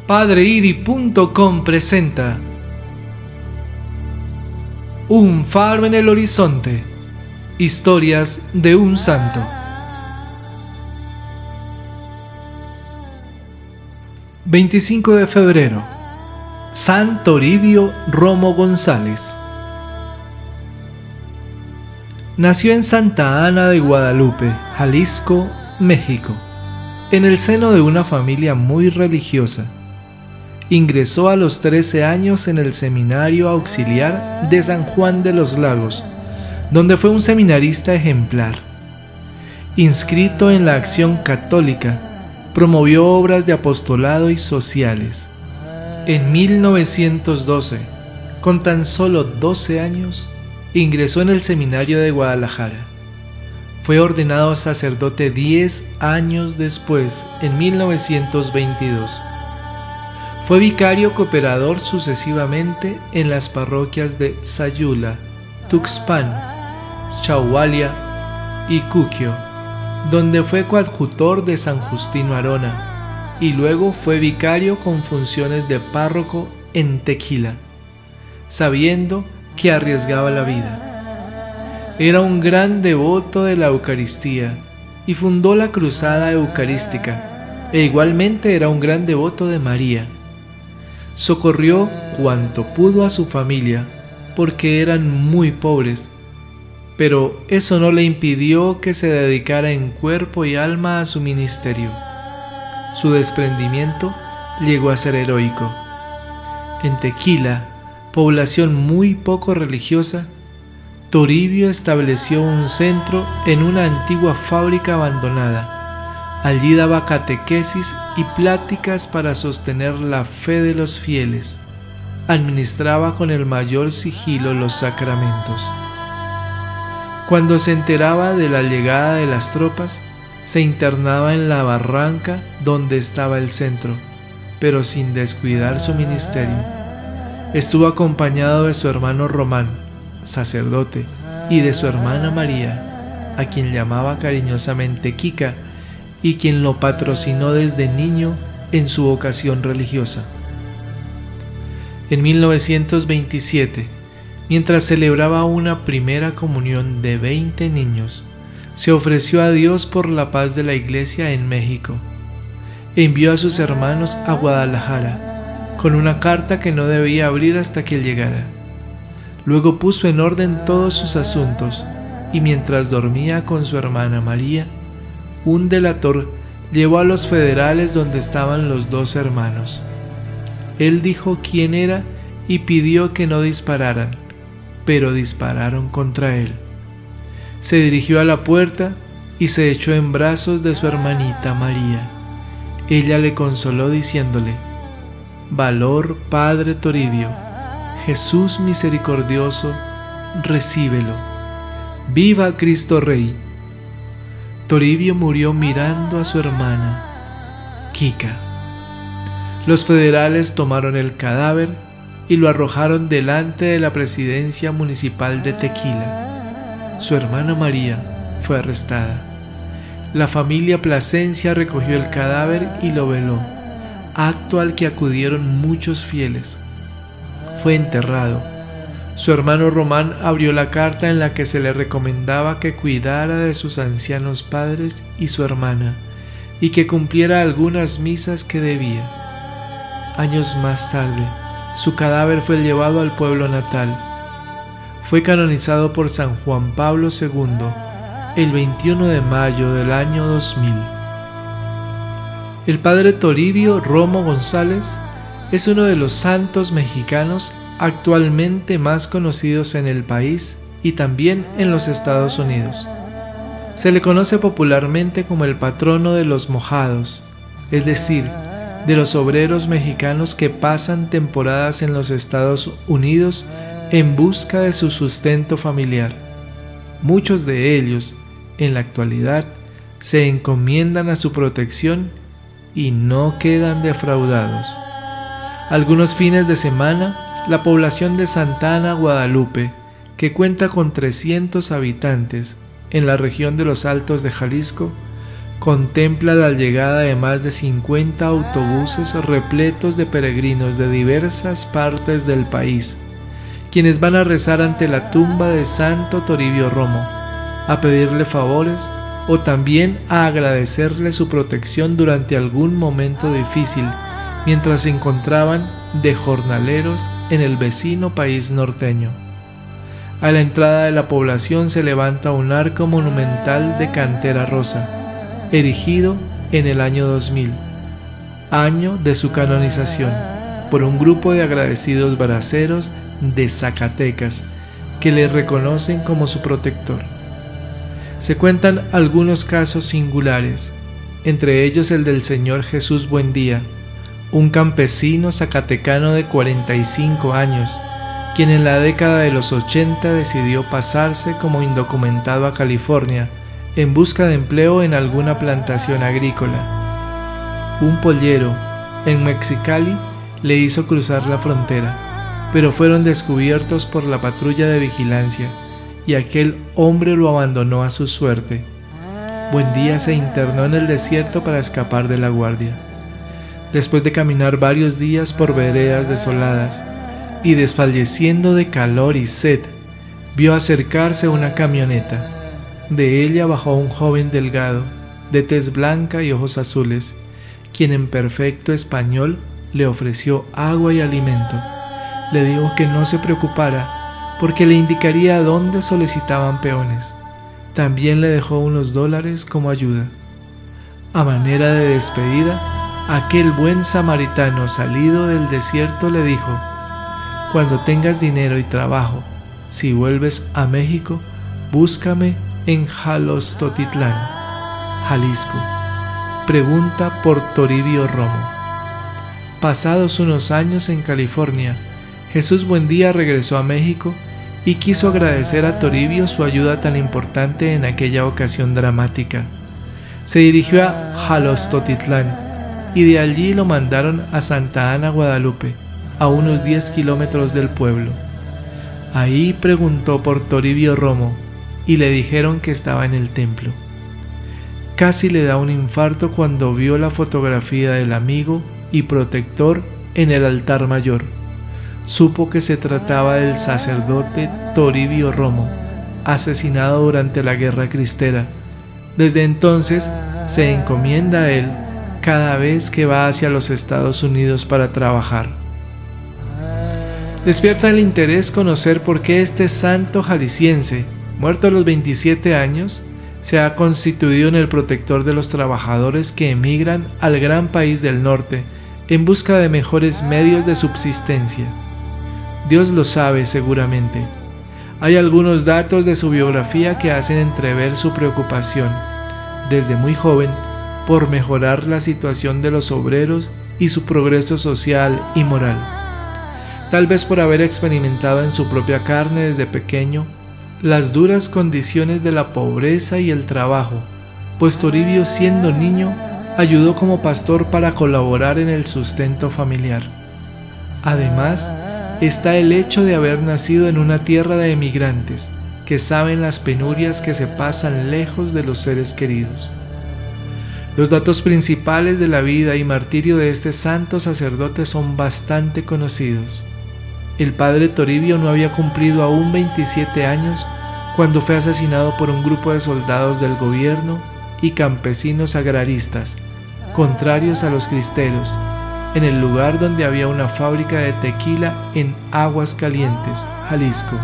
PadreIdi.com presenta Un faro en el horizonte. Historias de un santo. ...25 de febrero... San Toribio Romo González. Nació en Santa Ana de Guadalupe, Jalisco, México, en el seno de una familia muy religiosa. Ingresó a los 13 años en el Seminario Auxiliar de San Juan de los Lagos, donde fue un seminarista ejemplar. Inscrito en la Acción Católica, promovió obras de apostolado y sociales. En 1912, con tan solo 12 años, ingresó en el Seminario de Guadalajara. Fue ordenado sacerdote 10 años después, en 1922. Fue vicario cooperador sucesivamente en las parroquias de Sayula, Tuxpan, Chahualia y Cuquio, donde fue coadjutor de San Justino Arona, y luego fue vicario con funciones de párroco en Tequila, sabiendo que arriesgaba la vida. Era un gran devoto de la Eucaristía y fundó la Cruzada Eucarística, e igualmente era un gran devoto de María. Socorrió cuanto pudo a su familia, porque eran muy pobres, pero eso no le impidió que se dedicara en cuerpo y alma a su ministerio. Su desprendimiento llegó a ser heroico. En Tequila, población muy poco religiosa, Toribio estableció un centro en una antigua fábrica abandonada. Allí daba catequesis y pláticas para sostener la fe de los fieles. Administraba con el mayor sigilo los sacramentos. Cuando se enteraba de la llegada de las tropas, se internaba en la barranca donde estaba el centro, pero sin descuidar su ministerio. Estuvo acompañado de su hermano Román, sacerdote, y de su hermana María, a quien llamaba cariñosamente Kika, y quien lo patrocinó desde niño en su vocación religiosa. En 1927, mientras celebraba una primera comunión de 20 niños, se ofreció a Dios por la paz de la Iglesia en México. Envió a sus hermanos a Guadalajara, con una carta que no debía abrir hasta que llegara. Luego puso en orden todos sus asuntos, y mientras dormía con su hermana María, un delator llevó a los federales donde estaban los dos hermanos. Él dijo quién era y pidió que no dispararan, pero dispararon contra él. Se dirigió a la puerta y se echó en brazos de su hermanita María. Ella le consoló diciéndole: «Valor, Padre Toribio, Jesús misericordioso, recíbelo. ¡Viva Cristo Rey!». Toribio murió mirando a su hermana, Kika. Los federales tomaron el cadáver y lo arrojaron delante de la presidencia municipal de Tequila. Su hermana María fue arrestada. La familia Plasencia recogió el cadáver y lo veló, acto al que acudieron muchos fieles. Fue enterrado. Su hermano Román abrió la carta en la que se le recomendaba que cuidara de sus ancianos padres y su hermana, y que cumpliera algunas misas que debía. Años más tarde, su cadáver fue llevado al pueblo natal. Fue canonizado por San Juan Pablo II el 21 de mayo del año 2000. El padre Toribio Romo González es uno de los santos mexicanos actualmente más conocidos en el país y también en los Estados Unidos. Se le conoce popularmente como el patrono de los mojados, es decir, de los obreros mexicanos que pasan temporadas en los Estados Unidos en busca de su sustento familiar. Muchos de ellos, en la actualidad, se encomiendan a su protección y no quedan defraudados. Algunos fines de semana, la población de Santa Ana, Guadalupe, que cuenta con 300 habitantes en la región de los Altos de Jalisco, contempla la llegada de más de 50 autobuses repletos de peregrinos de diversas partes del país, quienes van a rezar ante la tumba de Santo Toribio Romo, a pedirle favores o también a agradecerle su protección durante algún momento difícil, mientras se encontraban de jornaleros en el vecino país norteño. A la entrada de la población se levanta un arco monumental de cantera rosa, erigido en el año 2000, año de su canonización, por un grupo de agradecidos braceros de Zacatecas que le reconocen como su protector. Se cuentan algunos casos singulares, entre ellos el del señor Jesús Buendía, un campesino zacatecano de 45 años, quien en la década de los 80 decidió pasarse como indocumentado a California en busca de empleo en alguna plantación agrícola. Un pollero en Mexicali le hizo cruzar la frontera, pero fueron descubiertos por la patrulla de vigilancia y aquel hombre lo abandonó a su suerte. Buendía se internó en el desierto para escapar de la guardia. Después de caminar varios días por veredas desoladas y desfalleciendo de calor y sed, vio acercarse una camioneta. De ella bajó un joven delgado, de tez blanca y ojos azules, quien en perfecto español le ofreció agua y alimento. Le dijo que no se preocupara, porque le indicaría dónde solicitaban peones. También le dejó unos $, como ayuda. A manera de despedida, aquel buen samaritano salido del desierto le dijo: cuando tengas dinero y trabajo, si vuelves a México, búscame en Jalostotitlán, Jalisco. Pregunta por Toribio Romo. Pasados unos años en California, Jesús Buendía regresó a México y quiso agradecer a Toribio su ayuda tan importante en aquella ocasión dramática. Se dirigió a Jalostotitlán y de allí lo mandaron a Santa Ana, Guadalupe, a unos 10 kilómetros del pueblo. Ahí preguntó por Toribio Romo y le dijeron que estaba en el templo. Casi le da un infarto cuando vio la fotografía del amigo y protector en el altar mayor. Supo que se trataba del sacerdote Toribio Romo, asesinado durante la Guerra Cristera. Desde entonces se encomienda a él cada vez que va hacia los Estados Unidos para trabajar. Despierta el interés conocer por qué este santo jalisciense, muerto a los 27 años, se ha constituido en el protector de los trabajadores que emigran al gran país del norte en busca de mejores medios de subsistencia. Dios lo sabe seguramente. Hay algunos datos de su biografía que hacen entrever su preocupación, desde muy joven, por mejorar la situación de los obreros y su progreso social y moral. Tal vez por haber experimentado en su propia carne desde pequeño las duras condiciones de la pobreza y el trabajo, pues Toribio, siendo niño, ayudó como pastor para colaborar en el sustento familiar. Además, está el hecho de haber nacido en una tierra de emigrantes que saben las penurias que se pasan lejos de los seres queridos. Los datos principales de la vida y martirio de este santo sacerdote son bastante conocidos. El padre Toribio no había cumplido aún 27 años cuando fue asesinado por un grupo de soldados del gobierno y campesinos agraristas, contrarios a los cristeros, en el lugar donde había una fábrica de tequila en Aguascalientes, Jalisco.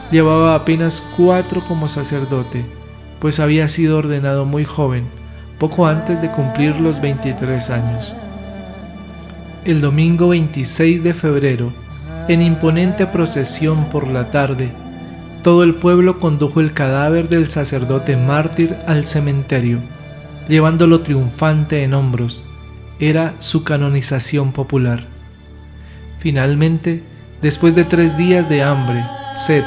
Llevaba apenas 4 como sacerdote, pues había sido ordenado muy joven, poco antes de cumplir los 23 años. El domingo 26 de febrero, en imponente procesión por la tarde, todo el pueblo condujo el cadáver del sacerdote mártir al cementerio, llevándolo triunfante en hombros. Era su canonización popular. Finalmente, después de 3 días de hambre, sed,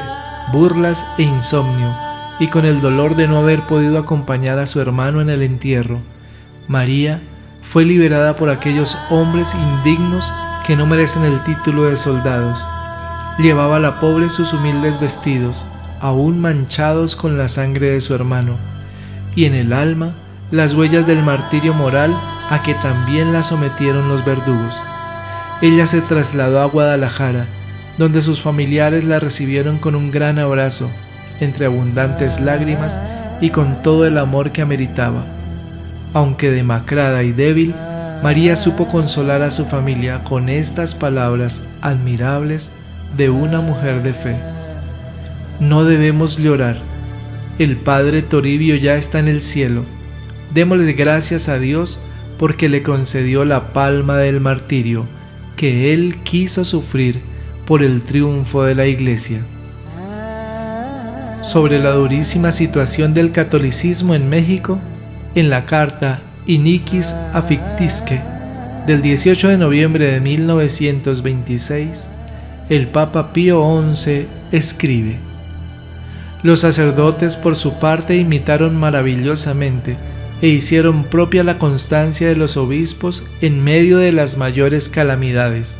burlas e insomnio, y con el dolor de no haber podido acompañar a su hermano en el entierro, María fue liberada por aquellos hombres indignos que no merecen el título de soldados. Llevaba a la pobre sus humildes vestidos, aún manchados con la sangre de su hermano, y en el alma las huellas del martirio moral a que también la sometieron los verdugos. Ella se trasladó a Guadalajara, donde sus familiares la recibieron con un gran abrazo, entre abundantes lágrimas y con todo el amor que ameritaba. Aunque demacrada y débil, María supo consolar a su familia con estas palabras admirables de una mujer de fe: no debemos llorar, el padre Toribio ya está en el cielo, démosle gracias a Dios porque le concedió la palma del martirio que él quiso sufrir por el triunfo de la Iglesia. Sobre la durísima situación del catolicismo en México, en la carta Iniquis Afflictisque del 18 de noviembre de 1926, el Papa Pío XI escribe: los sacerdotes por su parte imitaron maravillosamente e hicieron propia la constancia de los obispos en medio de las mayores calamidades.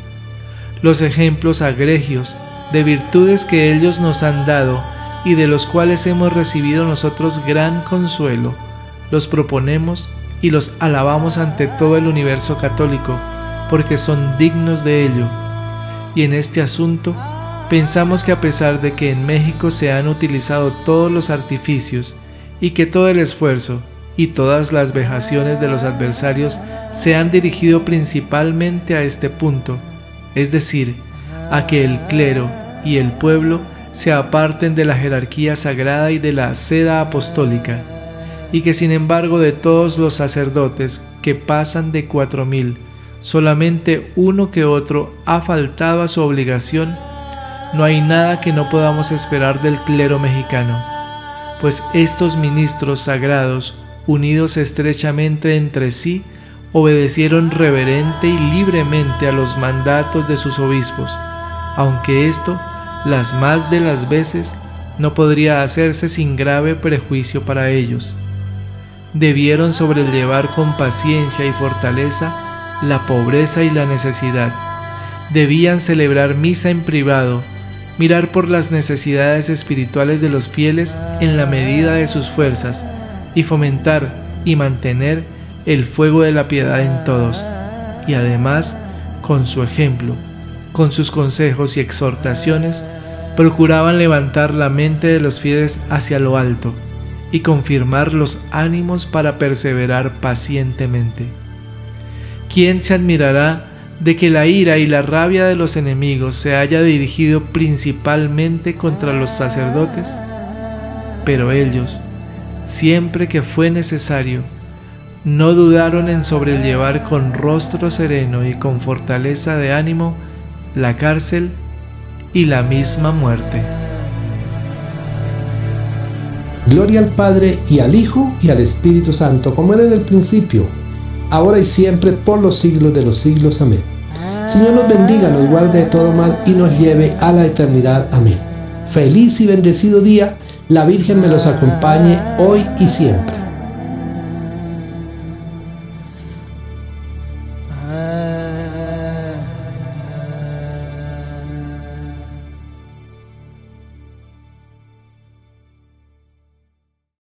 Los ejemplos egregios de virtudes que ellos nos han dado y de los cuales hemos recibido nosotros gran consuelo, los proponemos y los alabamos ante todo el universo católico, porque son dignos de ello. Y en este asunto, pensamos que a pesar de que en México se han utilizado todos los artificios y que todo el esfuerzo y todas las vejaciones de los adversarios se han dirigido principalmente a este punto, es decir, a que el clero y el pueblo se aparten de la jerarquía sagrada y de la seda apostólica, y que sin embargo de todos los sacerdotes que pasan de 4000, solamente uno que otro ha faltado a su obligación, no hay nada que no podamos esperar del clero mexicano, pues estos ministros sagrados, unidos estrechamente entre sí, obedecieron reverente y libremente a los mandatos de sus obispos, aunque esto, las más de las veces, no podría hacerse sin grave prejuicio para ellos. Debieron sobrellevar con paciencia y fortaleza la pobreza y la necesidad. Debían celebrar misa en privado, mirar por las necesidades espirituales de los fieles en la medida de sus fuerzas y fomentar y mantener el fuego de la piedad en todos. Y además, con su ejemplo, con sus consejos y exhortaciones, procuraban levantar la mente de los fieles hacia lo alto y confirmar los ánimos para perseverar pacientemente. ¿Quién se admirará de que la ira y la rabia de los enemigos se haya dirigido principalmente contra los sacerdotes? Pero ellos, siempre que fue necesario, no dudaron en sobrellevar con rostro sereno y con fortaleza de ánimo la cárcel y la misma muerte. Gloria al Padre, y al Hijo, y al Espíritu Santo, como era en el principio, ahora y siempre, por los siglos de los siglos. Amén. Señor nos bendiga, nos guarde de todo mal y nos lleve a la eternidad. Amén. Feliz y bendecido día. La Virgen me los acompañe hoy y siempre.